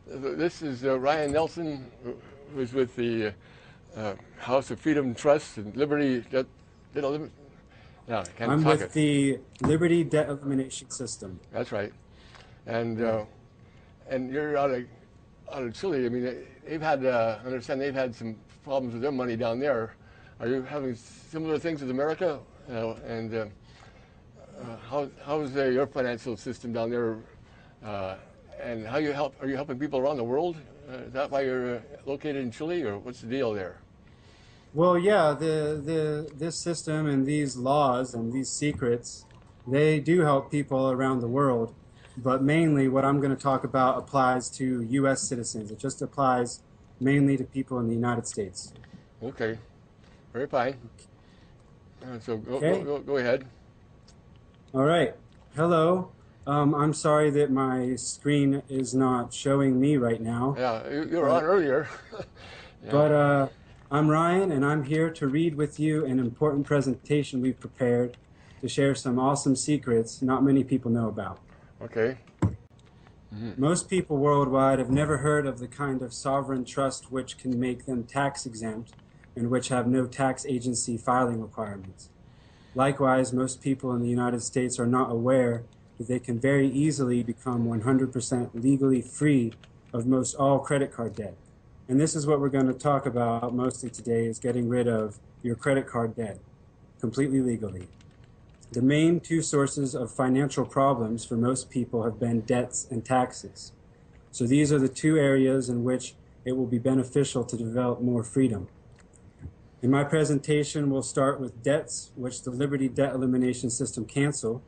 This is Ryan Nelson, who's with the House of Freedom Trust and Liberty. Yeah, I can't I'm talk with it. the Liberty Debt Elimination System. That's right. And Yeah. you're out of Chile. I mean, they've had I understand they've had some problems with their money down there. Are you having similar things with America? And how's your financial system down there? Uh, and how you help? Are you helping people around the world? Is that why you're located in Chile, or what's the deal there? Well, yeah, this system and these laws and these secrets, they do help people around the world, but mainly what I'm going to talk about applies to U.S. citizens. It just applies mainly to people in the United States. Okay, very fine. So Okay? go ahead. All right. Hello. I'm sorry that my screen is not showing me right now, Yeah, you were on but earlier. Yeah. But I'm Ryan, and I'm here to read with you an important presentation we've prepared to share some awesome secrets not many people know about. Okay. Most people worldwide have never heard of the kind of sovereign trust which can make them tax exempt and which have no tax agency filing requirements. Likewise, most people in the United States are not aware that they can very easily become 100% legally free of most all credit card debt. And this is what we're going to talk about mostly today, is getting rid of your credit card debt completely legally. The main two sources of financial problems for most people have been debts and taxes. So these are the two areas in which it will be beneficial to develop more freedom. In my presentation, we'll start with debts, which the Liberty Debt Elimination System cancel.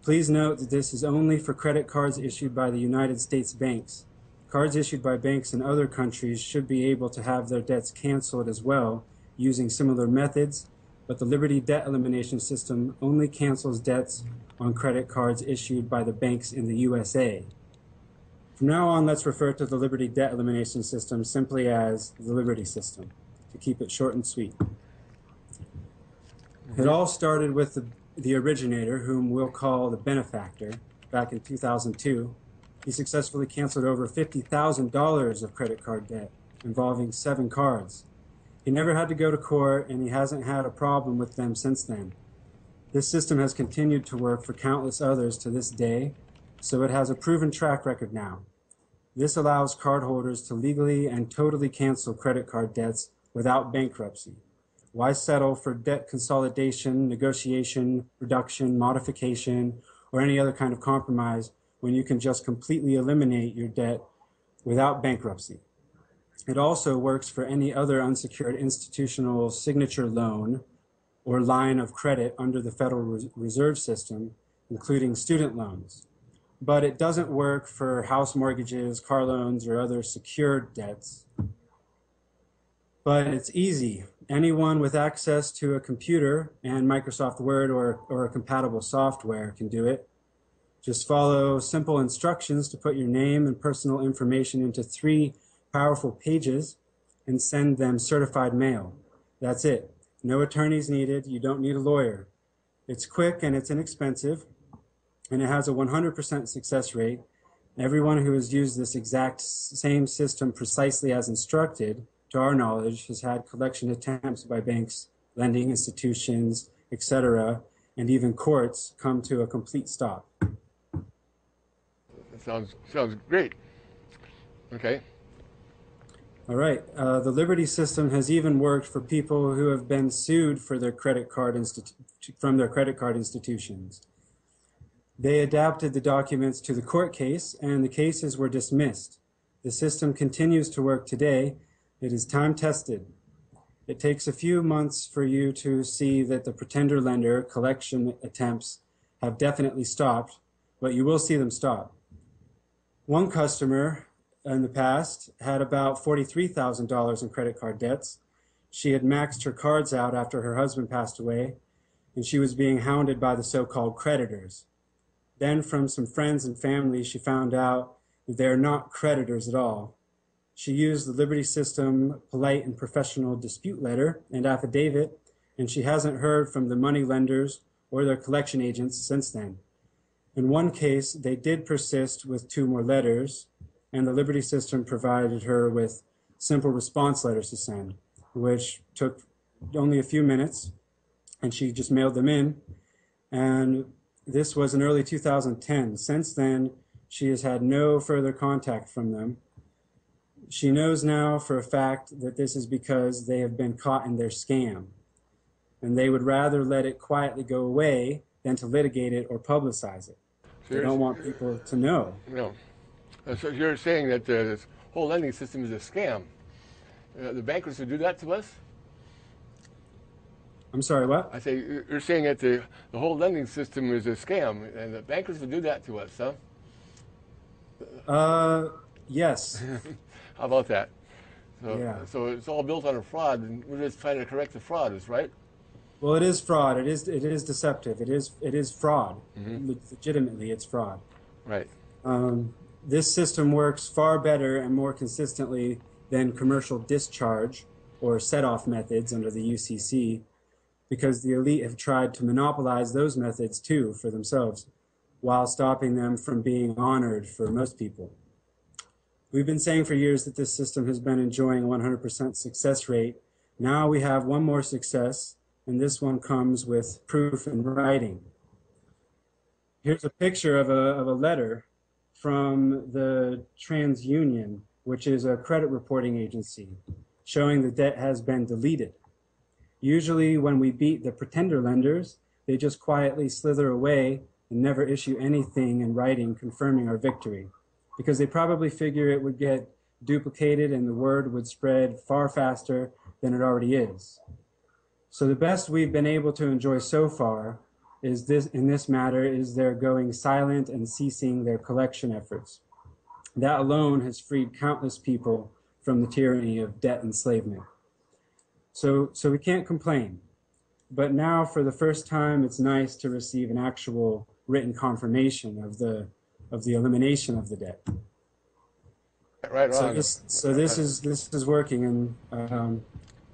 Please note that this is only for credit cards issued by the United States banks. Cards issued by banks in other countries should be able to have their debts canceled as well using similar methods, but the Liberty Debt Elimination System only cancels debts on credit cards issued by the banks in the USA. From now on, let's refer to the Liberty Debt Elimination System simply as the Liberty System, to keep it short and sweet. It all started with the originator, whom we'll call the benefactor, back in 2002. He successfully canceled over $50,000 of credit card debt involving 7 cards. He never had to go to court, and he hasn't had a problem with them since then. This system has continued to work for countless others to this day, so it has a proven track record now. This allows cardholders to legally and totally cancel credit card debts without bankruptcy. Why settle for debt consolidation, negotiation, reduction, modification, or any other kind of compromise when you can just completely eliminate your debt without bankruptcy? It also works for any other unsecured institutional signature loan or line of credit under the Federal Reserve System, including student loans. But it doesn't work for house mortgages, car loans, or other secured debts. But it's easy. Anyone with access to a computer and Microsoft Word or a compatible software can do it. Just follow simple instructions to put your name and personal information into 3 powerful pages and send them certified mail. That's it. No attorneys needed. You don't need a lawyer. It's quick and it's inexpensive, and it has a 100% success rate. Everyone who has used this exact same system precisely as instructed, to our knowledge, has had collection attempts by banks, lending institutions, etc., and even courts come to a complete stop. Sounds great. Okay. All right. The Liberty system has even worked for people who have been sued for their from their credit card institutions. They adapted the documents to the court case, and the cases were dismissed. The system continues to work today. It is time-tested. It takes a few months for you to see that the pretender lender collection attempts have definitely stopped, but you will see them stop. One customer in the past had about $43,000 in credit card debts. She had maxed her cards out after her husband passed away, and she was being hounded by the so-called creditors. Then from some friends and family, she found out that they are not creditors at all. She used the Liberty System polite and professional dispute letter and affidavit, and she hasn't heard from the money lenders or their collection agents since then. In one case, they did persist with 2 more letters, and the Liberty system provided her with simple response letters to send, which took only a few minutes, and she just mailed them in. And this was in early 2010. Since then, she has had no further contact from them. She knows now for a fact that this is because they have been caught in their scam, and they would rather let it quietly go away than to litigate it or publicize it. So They don't want people to know. No. So you're saying that this whole lending system is a scam. The bankers would do that to us? I'm sorry, what? I say you're saying that the whole lending system is a scam, and the bankers would do that to us, huh? Yes. How about that? So, Yeah. so it's all built on a fraud, and we're just trying to correct the fraud, is right? Well, it is fraud. It is deceptive. It is fraud. Legitimately, it's fraud. Right. This system works far better and more consistently than commercial discharge or set-off methods under the UCC, because the elite have tried to monopolize those methods too for themselves, while stopping them from being honored for most people. We've been saying for years that this system has been enjoying a 100% success rate. Now we have one more success, and this one comes with proof in writing. Here's a picture of a letter from the TransUnion, which is a credit reporting agency, showing the debt has been deleted. Usually when we beat the pretender lenders, they just quietly slither away and never issue anything in writing confirming our victory, because they probably figure it would get duplicated and the word would spread far faster than it already is. So the best we've been able to enjoy so far is in this matter is their going silent and ceasing their collection efforts. That alone has freed countless people from the tyranny of debt enslavement. So we can't complain. But now, for the first time, it's nice to receive an actual written confirmation of the elimination of the debt. Right So on. this is working, and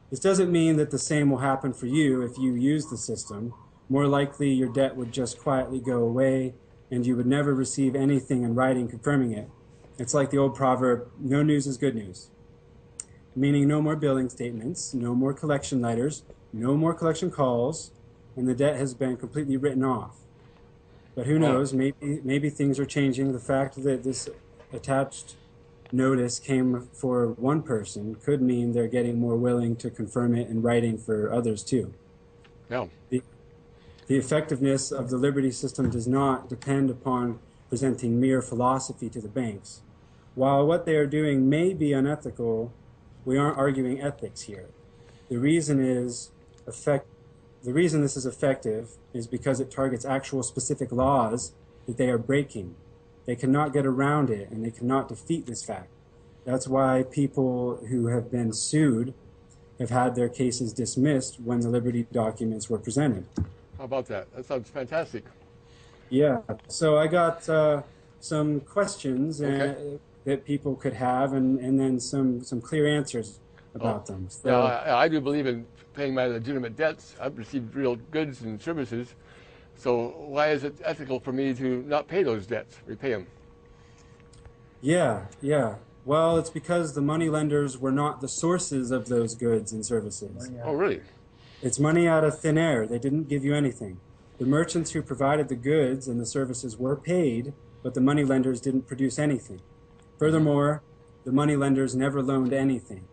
this doesn't mean that the same will happen for you if you use the system. More likely, your debt would just quietly go away, and you would never receive anything in writing confirming it. It's like the old proverb, no news is good news, meaning no more billing statements, no more collection letters, no more collection calls, and the debt has been completely written off. But who knows, maybe things are changing. The fact that this attached notice came for one person could mean they're getting more willing to confirm it in writing for others too. Yeah. The effectiveness of the Liberty system does not depend upon presenting mere philosophy to the banks. While what they are doing may be unethical, we aren't arguing ethics here. The reason this is effective is because it targets actual specific laws that they are breaking. They cannot get around it, and they cannot defeat this fact. That's why people who have been sued have had their cases dismissed when the Liberty documents were presented. How about that? That sounds fantastic. Yeah, so I got some questions that people could have, and then some clear answers about them. So, yeah, I do believe in paying my legitimate debts. I've received real goods and services. So why is it ethical for me to not pay those debts, repay them? Yeah. Well, it's because the money lenders were not the sources of those goods and services. Oh, really? It's money out of thin air. They didn't give you anything. The merchants who provided the goods and the services were paid, but the money lenders didn't produce anything. Furthermore, the money lenders never loaned anything.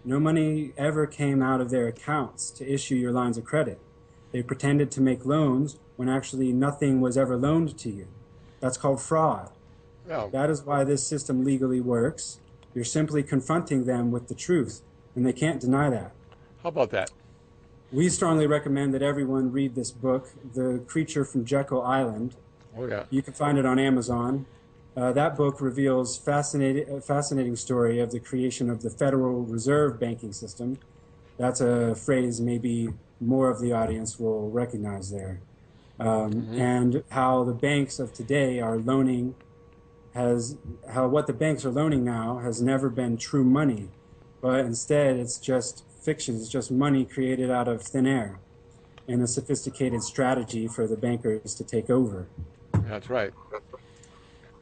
No money ever came out of their accounts to issue your lines of credit. They pretended to make loans when actually nothing was ever loaned to you. That's called fraud. Yeah. That is why this system legally works. You're simply confronting them with the truth, and they can't deny that. How about that? We strongly recommend that everyone read this book, The Creature from Jekyll Island. Oh, yeah. You can find it on Amazon. That book reveals a fascinating story of the creation of the Federal Reserve banking system. That's a phrase maybe more of the audience will recognize there. And how the banks of today are loaning what the banks are loaning now has never been true money, but instead it's just fiction. It's just money created out of thin air and a sophisticated strategy for the bankers to take over. That's right.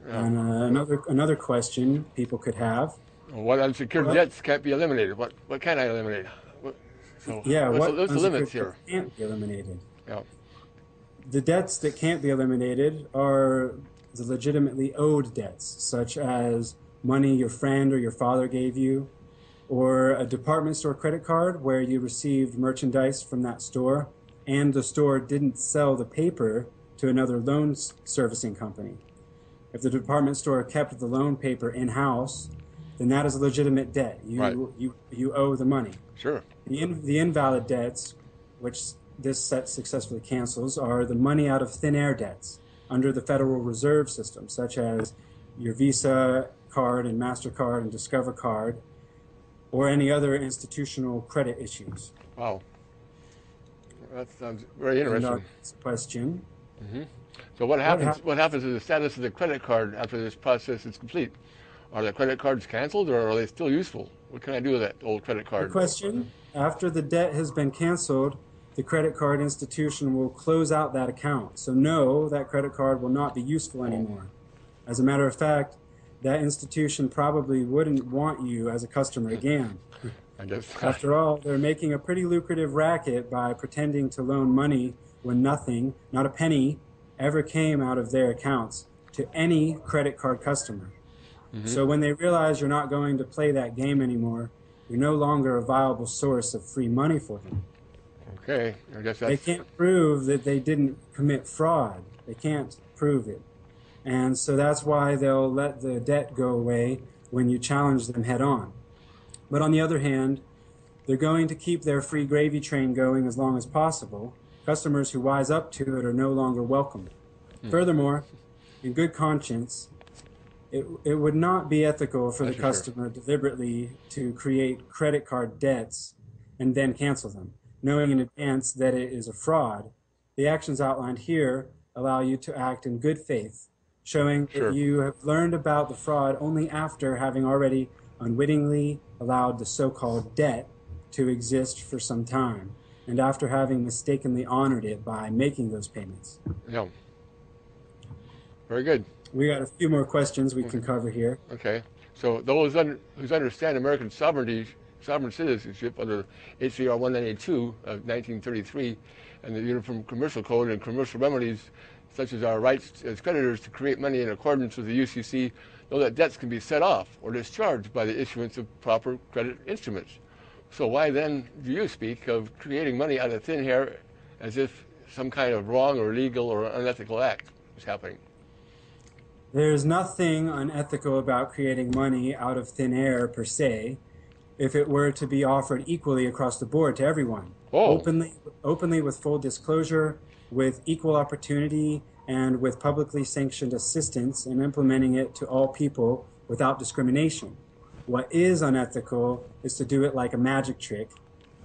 Yeah. And another question people could have: What unsecured what? debts can't be eliminated? What can I eliminate? What, so Yeah, what what's the limits unsecured here? debts can't be eliminated? Yeah. The debts that can't be eliminated are the legitimately owed debts, such as money your friend or your father gave you, or a department store credit card where you received merchandise from that store and the store didn't sell the paper to another loan servicing company. If the department store kept the loan paper in-house, then that is a legitimate debt. Right. You owe the money. Sure. The invalid debts, which this set successfully cancels, are the money out of thin air debts under the Federal Reserve System, such as your Visa card and MasterCard and Discover card, or any other institutional credit issues. Wow. That sounds very And our interesting. next question: So what what happens? What happens to the status of the credit card after this process is complete? Are the credit cards canceled, or are they still useful? What can I do with that old credit Good card? question. After the debt has been canceled, the credit card institution will close out that account. So no, that credit card will not be useful anymore. As a matter of fact, that institution probably wouldn't want you as a customer again. I guess. After all, they're making a pretty lucrative racket by pretending to loan money when nothing, not a penny, ever came out of their accounts to any credit card customer. So when they realize you're not going to play that game anymore, you're no longer a viable source of free money for them. Okay. I guess They that's. can't prove that they didn't commit fraud. They can't prove it. And so that's why they'll let the debt go away when you challenge them head on. But on the other hand, they're going to keep their free gravy train going as long as possible. Customers who wise up to it are no longer welcome. Furthermore, in good conscience, it would not be ethical for the That's for sure. customer deliberately to create credit card debts and then cancel them, knowing in advance that it is a fraud. The actions outlined here allow you to act in good faith, showing that Sure. you have learned about the fraud only after having already unwittingly allowed the so-called debt to exist for some time, and after having mistakenly honored it by making those payments. Yeah. Very good. We got a few more questions we can cover here. Okay. So those who understand American sovereign citizenship under HCR 192 of 1933 and the Uniform Commercial Code and commercial remedies, such as our rights as creditors to create money in accordance with the UCC, know that debts can be set off or discharged by the issuance of proper credit instruments. So why then do you speak of creating money out of thin air as if some kind of wrong or illegal or unethical act is happening? There's nothing unethical about creating money out of thin air per se, if it were to be offered equally across the board to everyone, Oh. openly with full disclosure, with equal opportunity, and with publicly sanctioned assistance in implementing it to all people without discrimination. What is unethical is to do it like a magic trick,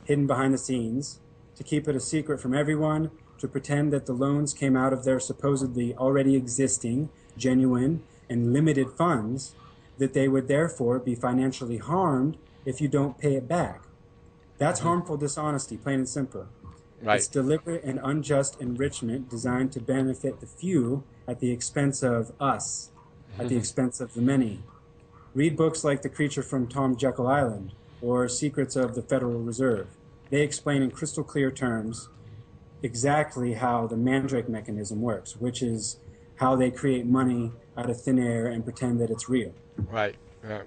hidden behind the scenes, to keep it a secret from everyone, to pretend that the loans came out of their supposedly already existing, genuine, and limited funds, that they would therefore be financially harmed if you don't pay it back. That's harmful dishonesty, plain and simple. Right. It's deliberate and unjust enrichment designed to benefit the few at the expense of us, at the expense of the many. Read books like The Creature from Tom Jekyll Island or Secrets of the Federal Reserve. They explain in crystal clear terms exactly how the mandrake mechanism works, which is how they create money out of thin air and pretend that it's real. Right. Yeah.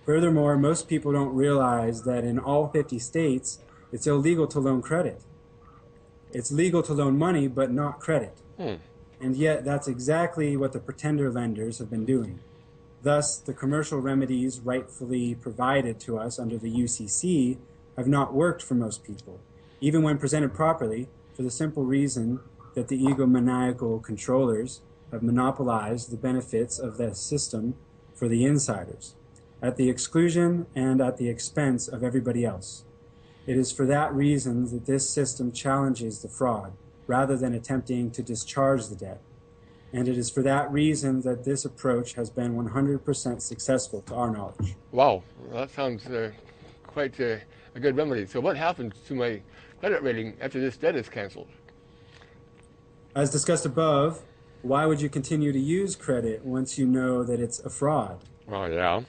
Furthermore, most people don't realize that in all 50 states, it's illegal to loan credit. It's legal to loan money, but not credit. And yet, that's exactly what the pretender lenders have been doing. Thus, the commercial remedies rightfully provided to us under the UCC have not worked for most people, even when presented properly, for the simple reason that the egomaniacal controllers have monopolized the benefits of the system for the insiders, at the exclusion and at the expense of everybody else. It is for that reason that this system challenges the fraud, rather than attempting to discharge the debt. And it is for that reason that this approach has been 100% successful to our knowledge. Wow. Well, that sounds quite a good remedy. So what happens to my credit rating after this debt is canceled? As discussed above, why would you continue to use credit once you know that it's a fraud? Oh, yeah.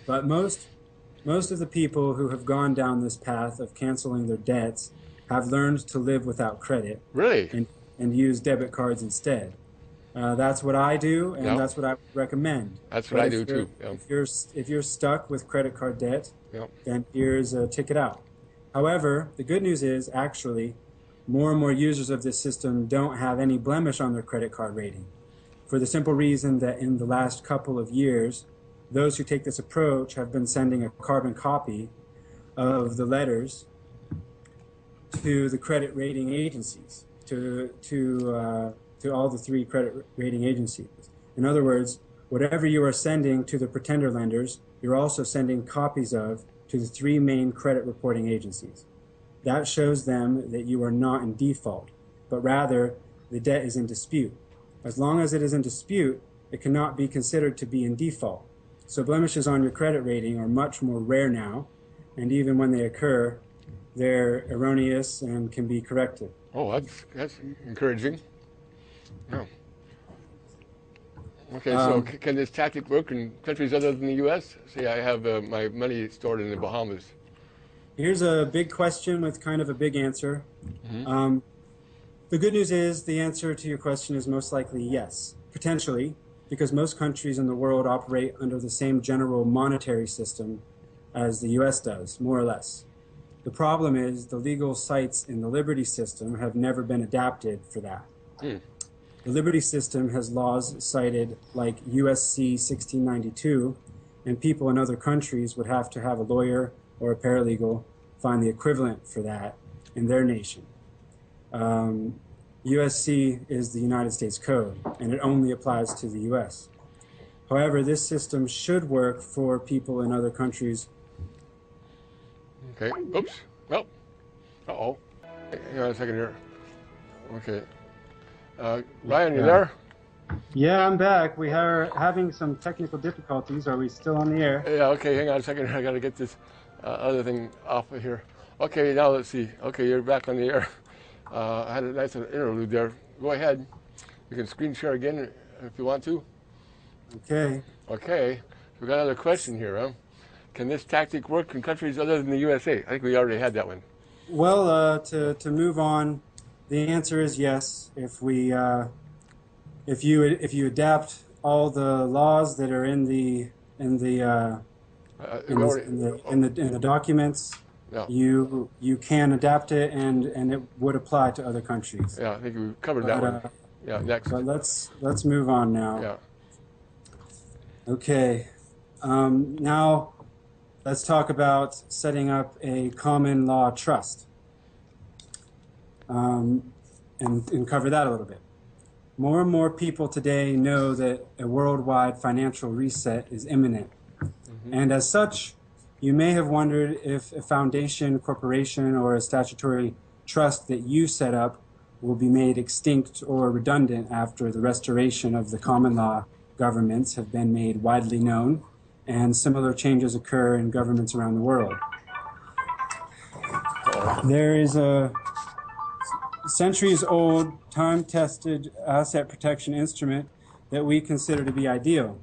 But most of the people who have gone down this path of canceling their debts have learned to live without credit Really? and use debit cards instead. That's what I do, and Yeah. that's what I would recommend. That's what But I do too. Yeah. if you're stuck with credit card debt, Yeah. then here's a ticket out. However, the good news is actually more and more users of this system don't have any blemish on their credit card rating, for the simple reason that in the last couple of years, those who take this approach have been sending a carbon copy of the letters to the credit rating agencies, to all the three credit rating agencies. In other words, whatever you are sending to the pretender lenders, you're also sending copies of to the three main credit reporting agencies. That shows them that you are not in default, but rather the debt is in dispute. As long as it is in dispute, it cannot be considered to be in default. So blemishes on your credit rating are much more rare now, and even when they occur, they're erroneous and can be corrected. Oh, that's encouraging. Yeah. Okay, so can this tactic work in countries other than the U.S.? Say I have my money stored in the Bahamas. Here's a big question with kind of a big answer. Mm-hmm. The good news is the answer to your question is most likely yes, potentially, because most countries in the world operate under the same general monetary system as the U.S. does, more or less. The problem is the legal sites in the Liberty system have never been adapted for that. Hmm. The Liberty system has laws cited like USC 1692, and people in other countries would have to have a lawyer or a paralegal find the equivalent for that in their nation. USC is the United States Code, and it only applies to the US. However, this system should work for people in other countries. Okay. Oops. Well. Uh-oh. Hang on a second here. Okay. Ryan, you there? Yeah, I'm back. We are having some technical difficulties. Are we still on the air? Yeah, okay, hang on a second. I got to get this other thing off of here. Okay, now let's see. Okay, you're back on the air. I had a nice interlude there. Go ahead. You can screen share again if you want to. Okay. Okay, we got another question here. Huh? Can this tactic work in countries other than the USA? I think we already had that one. Well, to move on, the answer is yes. If you adapt all the laws that are in the documents, yeah. you can adapt it, and it would apply to other countries. Yeah, I think we covered that one. Yeah, next. But let's move on now. Yeah. Okay. Now let's talk about setting up a common law trust, and cover that a little bit. More and more people today know that a worldwide financial reset is imminent. Mm-hmm. And as such, you may have wondered if a foundation, corporation, or a statutory trust that you set up will be made extinct or redundant after the restoration of the common law governments have been made widely known, and similar changes occur in governments around the world. There is a centuries-old, time-tested asset protection instrument that we consider to be ideal,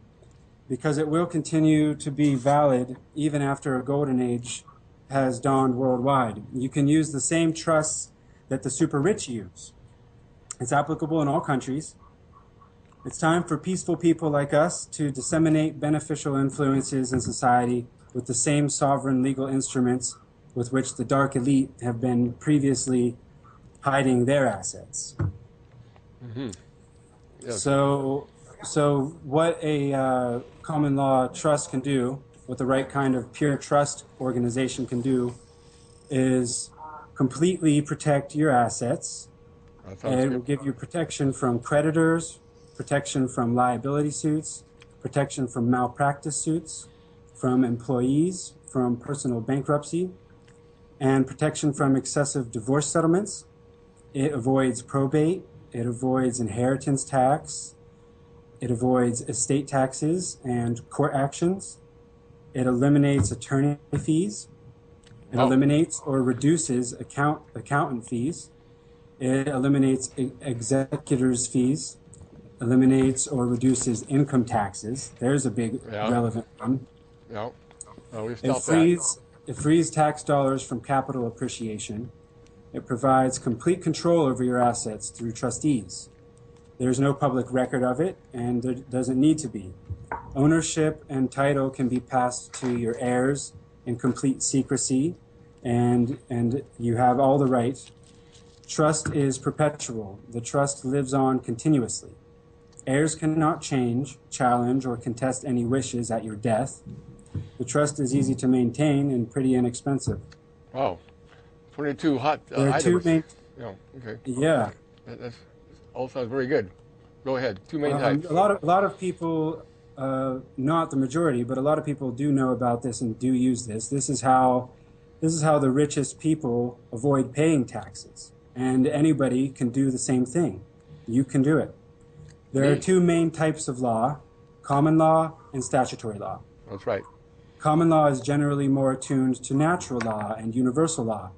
because it will continue to be valid even after a golden age has dawned worldwide. You can use the same trusts that the super rich use. It's applicable in all countries. It's time for peaceful people like us to disseminate beneficial influences in society with the same sovereign legal instruments with which the dark elite have been previously hiding their assets. Mm-hmm. Yes. So what a common law trust can do, what the right kind of pure trust organization can do, is completely protect your assets. And it will give you protection from creditors, protection from liability suits, protection from malpractice suits, from employees, from personal bankruptcy, and protection from excessive divorce settlements. It avoids probate. It avoids inheritance tax. It avoids estate taxes and court actions. It eliminates attorney fees. It eliminates or reduces accountant fees. It eliminates executors' fees. eliminates or reduces income taxes. There's a big Yeah. relevant one. Yeah. We It stopped that. frees tax dollars from capital appreciation. It provides complete control over your assets through trustees. There's no public record of it, and there doesn't need to be. Ownership and title can be passed to your heirs in complete secrecy, and you have all the rights. Trust is perpetual. The trust lives on continuously. Heirs cannot change, challenge, or contest any wishes at your death. The trust is easy to maintain and pretty inexpensive. Wow. 22 hot There are two items. main, Yeah. Okay. yeah. That's all sounds very good. Go ahead. Two main types. A lot of people, not the majority, but a lot of people do know about this and do use this. This is how the richest people avoid paying taxes, and anybody can do the same thing. You can do it. There are two main types of law: common law and statutory law. That's right. Common law is generally more attuned to natural law and universal law.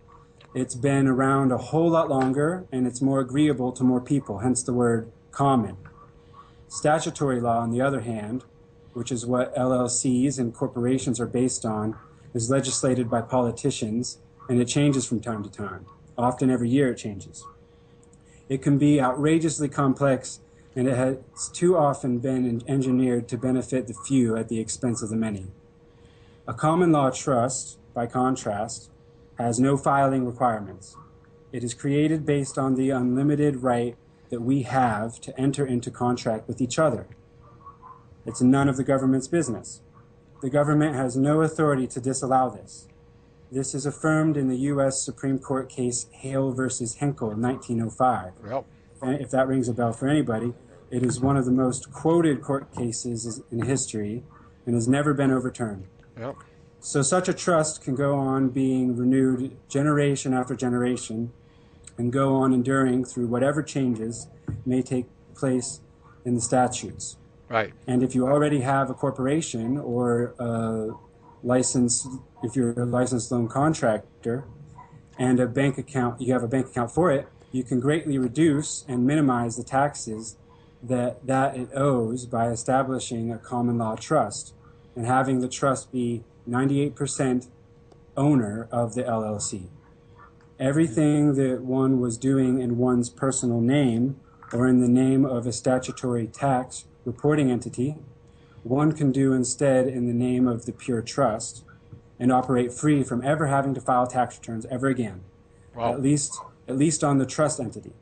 It's been around a whole lot longer, and it's more agreeable to more people, hence the word common. Statutory law, on the other hand, which is what LLCs and corporations are based on, is legislated by politicians, and it changes from time to time. Often every year it changes. It can be outrageously complex, and it has too often been engineered to benefit the few at the expense of the many. A common law trust, by contrast, has no filing requirements. It is created based on the unlimited right that we have to enter into contract with each other. It's none of the government's business. The government has no authority to disallow this. This is affirmed in the U.S. Supreme Court case Hale versus Henkel in 1905. Well, If that rings a bell for anybody, it is one of the most quoted court cases in history and has never been overturned. yeah. So such a trust can go on being renewed generation after generation and go on enduring through whatever changes may take place in the statutes. Right. And if you already have a corporation or a license, if you're a licensed loan contractor and a bank account, you have a bank account for it, you can greatly reduce and minimize the taxes that it owes by establishing a common law trust and having the trust be 98% owner of the LLC. Everything that one was doing in one's personal name or in the name of a statutory tax reporting entity, one can do instead in the name of the pure trust and operate free from ever having to file tax returns ever again. Wow. At least on the trust entity.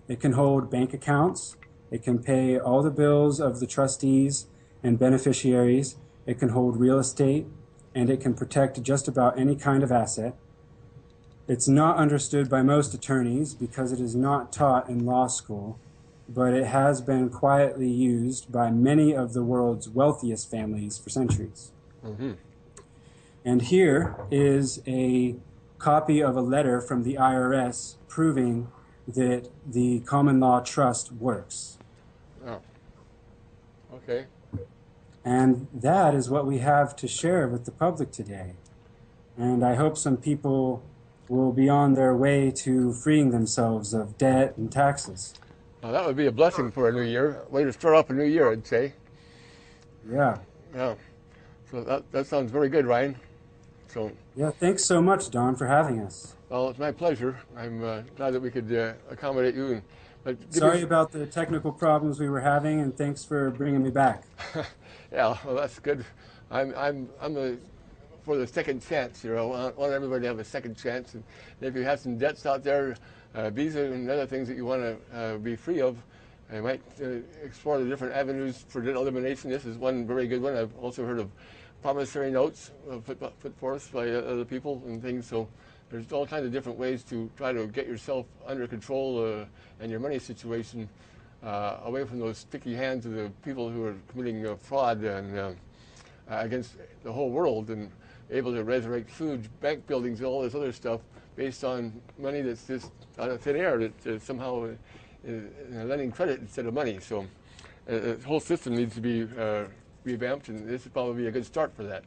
It can hold bank accounts. It can pay all the bills of the trustees and beneficiaries. It can hold real estate, and it can protect just about any kind of asset. It's not understood by most attorneys because it is not taught in law school, but it has been quietly used by many of the world's wealthiest families for centuries. Mm-hmm. And here is a copy of a letter from the IRS proving that the common law trust works. Oh. Okay. And that is what we have to share with the public today. And I hope some people will be on their way to freeing themselves of debt and taxes. Now that would be a blessing for a new year. Way to start off a new year, I'd say. Yeah. Yeah. So that sounds very good, Ryan. So. Yeah, thanks so much, Don, for having us. Well, it's my pleasure. I'm glad that we could accommodate you. Sorry about the technical problems we were having, and thanks for bringing me back. Yeah, well, that's good. I'm for the second chance. I want everybody to have a second chance. And if you have some debts out there, visa and other things that you want to be free of, I might explore the different avenues for debt elimination. This is one very good one. I've also heard of promissory notes put forth by other people and things. So there's all kinds of different ways to try to get yourself under control and your money situation away from those sticky hands of the people who are committing fraud and against the whole world, and able to resurrect huge bank buildings and all this other stuff based on money that's just out of thin air, that somehow lending credit instead of money. So the whole system needs to be revamped, and this would probably be a good start for that.